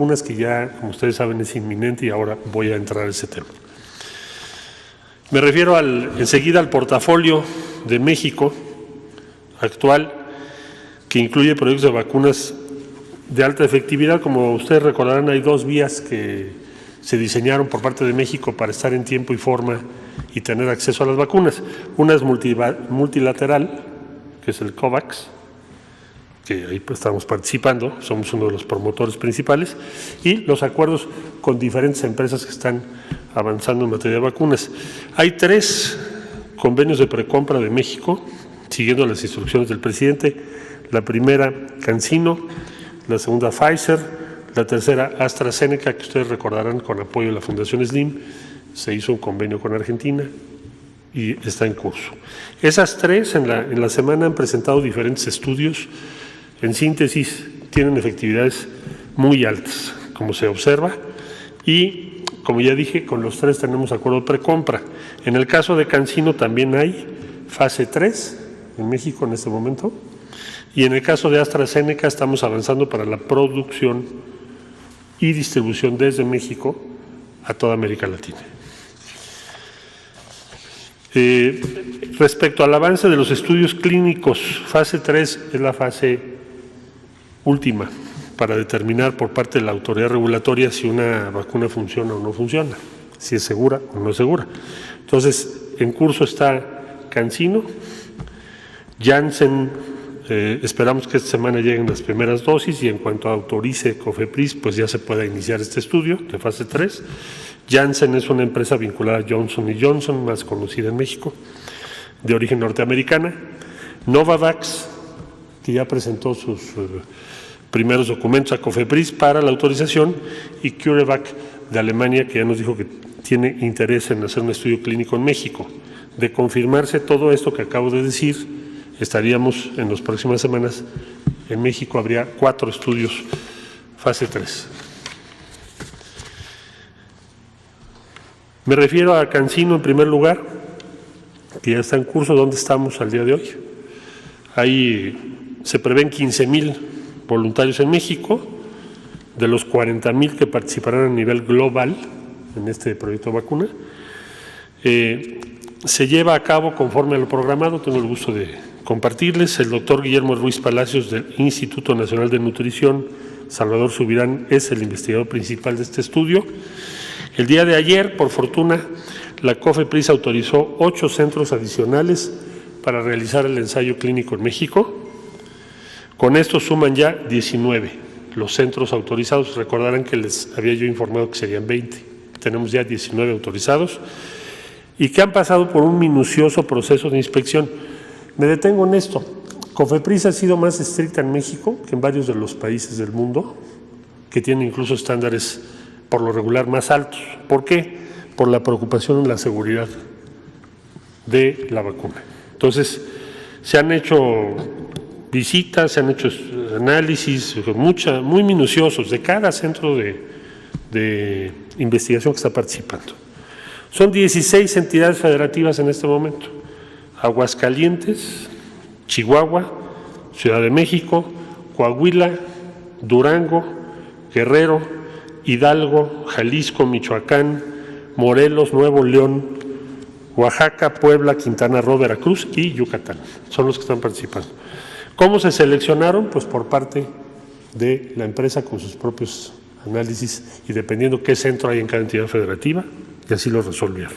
Unas que ya, como ustedes saben, es inminente y ahora voy a entrar a ese tema. Me refiero enseguida al portafolio de México actual, que incluye proyectos de vacunas de alta efectividad. Como ustedes recordarán, hay dos vías que se diseñaron por parte de México para estar en tiempo y forma y tener acceso a las vacunas. Una es multilateral, que es el COVAX, que ahí estamos participando, somos uno de los promotores principales, y los acuerdos con diferentes empresas que están avanzando en materia de vacunas. Hay 3 convenios de precompra de México, siguiendo las instrucciones del presidente. La primera, CanSino; la segunda, Pfizer; la tercera, AstraZeneca, que ustedes recordarán con apoyo de la Fundación Slim. Se hizo un convenio con Argentina y está en curso. Esas 3 en la semana han presentado diferentes estudios. En síntesis, tienen efectividades muy altas, como se observa, y como ya dije, con los 3 tenemos acuerdo de precompra. En el caso de CanSino también hay fase 3 en México en este momento, y en el caso de AstraZeneca estamos avanzando para la producción y distribución desde México a toda América Latina. Respecto al avance de los estudios clínicos, fase 3 es la fase última para determinar por parte de la autoridad regulatoria si una vacuna funciona o no funciona, si es segura o no es segura. Entonces, en curso está CanSino, Janssen. Esperamos que esta semana lleguen las primeras dosis y en cuanto autorice COFEPRIS, pues ya se pueda iniciar este estudio de fase 3. Janssen es una empresa vinculada a Johnson & Johnson, más conocida en México, de origen norteamericana. Novavax, que ya presentó sus primeros documentos a COFEPRIS para la autorización, y CureVac de Alemania, que ya nos dijo que tiene interés en hacer un estudio clínico en México. De confirmarse todo esto que acabo de decir, estaríamos en las próximas semanas, en México habría 4 estudios fase 3. Me refiero a CanSino en primer lugar, que ya está en curso. ¿Dónde estamos al día de hoy? Ahí se prevén 15,000 voluntarios en México, de los 40,000 que participarán a nivel global en este proyecto de vacuna. Se lleva a cabo conforme a lo programado. Tengo el gusto de compartirles. El doctor Guillermo Ruiz Palacios del Instituto Nacional de Nutrición, Salvador Subirán, es el investigador principal de este estudio. El día de ayer, por fortuna, la COFEPRIS autorizó 8 centros adicionales para realizar el ensayo clínico en México. Con esto suman ya 19 los centros autorizados. Recordarán que les había yo informado que serían 20. Tenemos ya 19 autorizados y que han pasado por un minucioso proceso de inspección. Me detengo en esto. COFEPRIS ha sido más estricta en México que en varios de los países del mundo, que tienen incluso estándares por lo regular más altos. ¿Por qué? Por la preocupación en la seguridad de la vacuna. Entonces, se han hecho visitas, se han hecho análisis muy minuciosos de cada centro de investigación que está participando. Son 16 entidades federativas en este momento: Aguascalientes, Chihuahua, Ciudad de México, Coahuila, Durango, Guerrero, Hidalgo, Jalisco, Michoacán, Morelos, Nuevo León, Oaxaca, Puebla, Quintana Roo, Veracruz y Yucatán. Son los que están participando. ¿Cómo se seleccionaron? Pues por parte de la empresa con sus propios análisis y dependiendo qué centro hay en cada entidad federativa, y así lo resolvieron.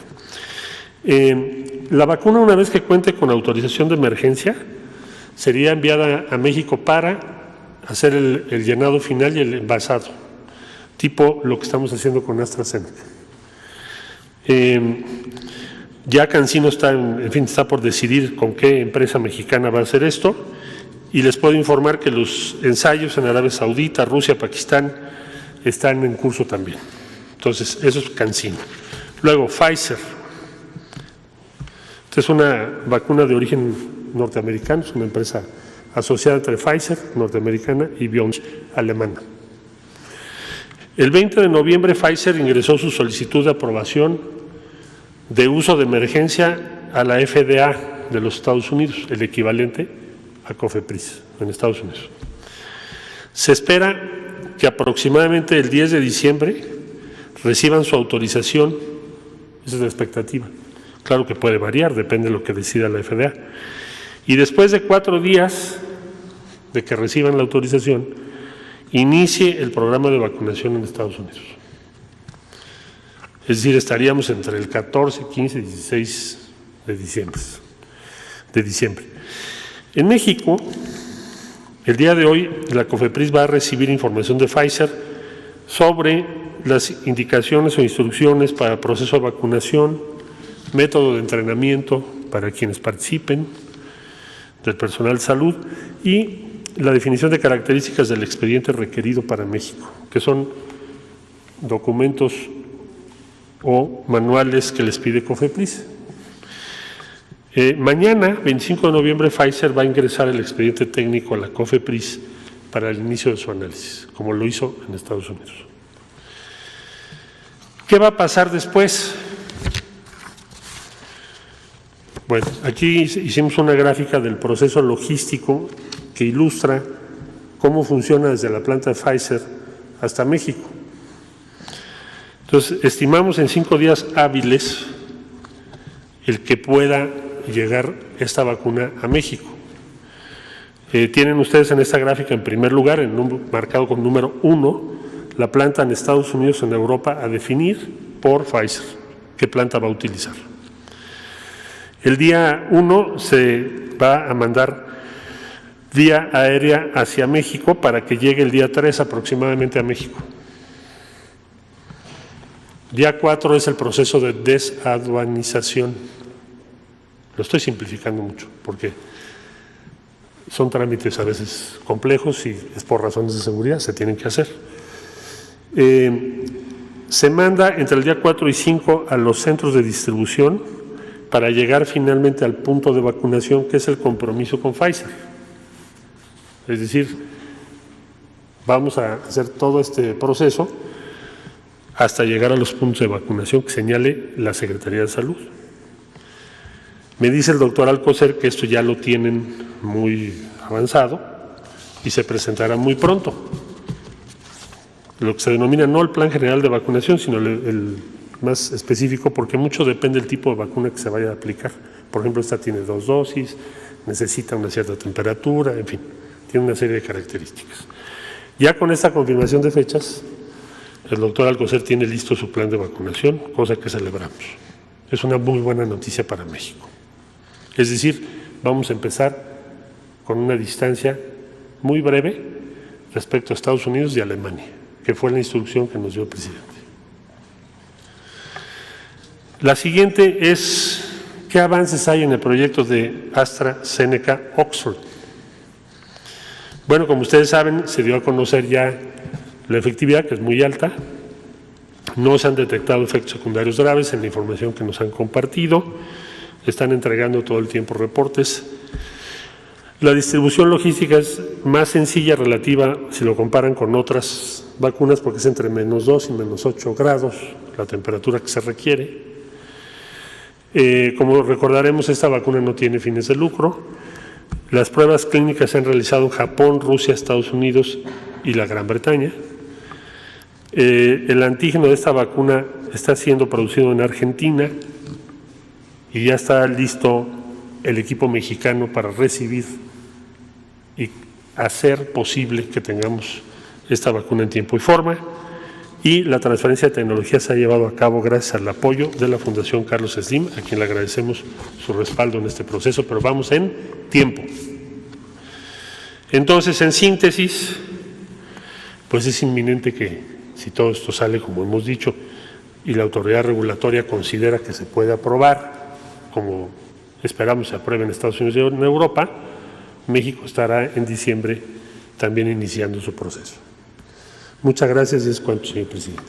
La vacuna, una vez que cuente con autorización de emergencia, sería enviada a México para hacer el llenado final y el envasado, tipo lo que estamos haciendo con AstraZeneca. Ya CanSino está por decidir con qué empresa mexicana va a hacer esto, y les puedo informar que los ensayos en Arabia Saudita, Rusia, Pakistán están en curso también. Entonces, eso es CanSino. Luego, Pfizer. Esta es una vacuna de origen norteamericano, es una empresa asociada entre Pfizer, norteamericana, y BioNTech, alemana. El 20 de noviembre, Pfizer ingresó su solicitud de aprobación de uso de emergencia a la FDA de los Estados Unidos, el equivalente a COFEPRIS en Estados Unidos. Se espera que aproximadamente el 10 de diciembre reciban su autorización. Esa es la expectativa. Claro que puede variar, depende de lo que decida la FDA. Y después de 4 días de que reciban la autorización, inicie el programa de vacunación en Estados Unidos. Es decir, estaríamos entre el 14, 15 y 16 de diciembre. En México, el día de hoy, la COFEPRIS va a recibir información de Pfizer sobre las indicaciones o instrucciones para el proceso de vacunación, método de entrenamiento para quienes participen, del personal de salud y la definición de características del expediente requerido para México, que son documentos o manuales que les pide COFEPRIS. Mañana, 25 de noviembre, Pfizer va a ingresar el expediente técnico a la COFEPRIS para el inicio de su análisis, como lo hizo en Estados Unidos. ¿Qué va a pasar después? Bueno, aquí hicimos una gráfica del proceso logístico que ilustra cómo funciona desde la planta de Pfizer hasta México. Entonces, estimamos en 5 días hábiles el que pueda llegar esta vacuna a México. Tienen ustedes en esta gráfica, en primer lugar, marcado con número 1, la planta en Estados Unidos, en Europa, a definir por Pfizer qué planta va a utilizar. El día 1 se va a mandar vía aérea hacia México para que llegue el día 3 aproximadamente a México. Día 4 es el proceso de desaduanización. Lo estoy simplificando mucho porque son trámites a veces complejos y es por razones de seguridad, se tienen que hacer. Se manda entre el día 4 y 5 a los centros de distribución para llegar finalmente al punto de vacunación, que es el compromiso con Pfizer. Es decir, vamos a hacer todo este proceso hasta llegar a los puntos de vacunación que señale la Secretaría de Salud. Me dice el doctor Alcocer que esto ya lo tienen muy avanzado y se presentará muy pronto. Lo que se denomina no el plan general de vacunación, sino el más específico, porque mucho depende del tipo de vacuna que se vaya a aplicar. Por ejemplo, esta tiene 2 dosis, necesita una cierta temperatura, en fin, tiene una serie de características. Ya con esta confirmación de fechas, el doctor Alcocer tiene listo su plan de vacunación, cosa que celebramos. Es una muy buena noticia para México. Es decir, vamos a empezar con una distancia muy breve respecto a Estados Unidos y Alemania, que fue la instrucción que nos dio el presidente. La siguiente es, ¿qué avances hay en el proyecto de AstraZeneca Oxford? Bueno, como ustedes saben, se dio a conocer ya la efectividad, que es muy alta. No se han detectado efectos secundarios graves en la información que nos han compartido. Están entregando todo el tiempo reportes. La distribución logística es más sencilla relativa si lo comparan con otras vacunas, porque es entre -2 y -8 grados la temperatura que se requiere. Como recordaremos, esta vacuna no tiene fines de lucro. Las pruebas clínicas se han realizado en Japón, Rusia, Estados Unidos y la Gran Bretaña. El antígeno de esta vacuna está siendo producido en Argentina y ya está listo el equipo mexicano para recibir y hacer posible que tengamos esta vacuna en tiempo y forma. Y la transferencia de tecnología se ha llevado a cabo gracias al apoyo de la Fundación Carlos Slim, a quien le agradecemos su respaldo en este proceso, pero vamos en tiempo. Entonces, en síntesis, pues es inminente que, si todo esto sale como hemos dicho, y la autoridad regulatoria considera que se puede aprobar, como esperamos se apruebe en Estados Unidos y en Europa, México estará en diciembre también iniciando su proceso. Muchas gracias y es cuanto, señor presidente.